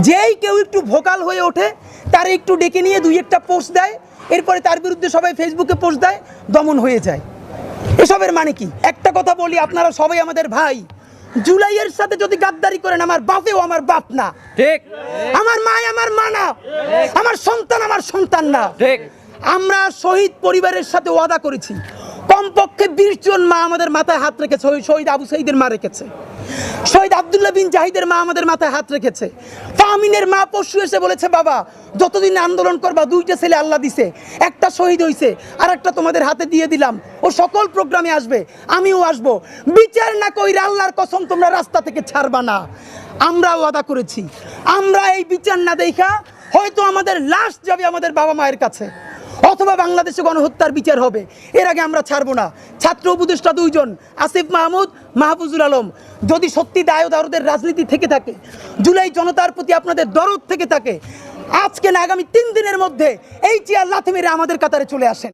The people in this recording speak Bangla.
যেই কেউ একটু ভোকাল হয়ে ওঠে তার একটু ডেকে নিয়ে দুই একটা পোস্ট দেয়, এরপরে তার বিরুদ্ধে সবাই ফেসবুকে পোস্ট দেয়, দমন হয়ে যায়। এসবের মানে কি? একটা কথা বলি, আপনারা সবাই আমাদের ভাই। জুলাইয়ের সাথে যদি গাদ্দারি করেন, আমার বাপেও আমার বাপ না, ঠিক। আমার মা আমার মা না, আমার সন্তান আমার সন্তান না। ঠিক। আমরা শহীদ পরিবারের সাথে ওয়াদা করেছি, কমপক্ষে 20 জন মা আমাদের মাথায় হাত রেখেছে। শহীদ আবু সাইদের মা রেখেছে, শহীদ আব্দুল্লাহ বিন জাহিদের মা আমাদের মাথায় হাত রেখেছে। ফাহমিনের মা পরশু এসে বলেছে, বাবা যতদিন আন্দোলন করবা, 2টা ছেলে আল্লাহ দিছে, একটা শহীদ হইছে, আর একটা তোমাদের হাতে দিয়ে দিলাম, ও সকল প্রোগ্রামে আসবে, আমিও আসবো। বিচার না কইরা আল্লাহর কসম তোমরা রাস্তা থেকে ছাড়বা না। আমরা ওয়াদা করেছি, আমরা এই বিচার না দেখা হয়তো আমাদের লাশ যাবে আমাদের বাবা মায়ের কাছে, অথবা বাংলাদেশে গণহত্যার বিচার হবে, এর আগে আমরা ছাড়বো না। ছাত্র উপদেষ্টা 2 জন, আসিফ মাহমুদ, মাহফুজুল আলম, যদি সত্যি দায় দারদের রাজনীতি থেকে থাকে, জুলাই জনতার প্রতি আপনাদের দরদ থেকে থাকে, আজকে না আগামী 3 দিনের মধ্যে এই চেয়ার লাথি মেরে আমাদের কাতারে চলে আসেন।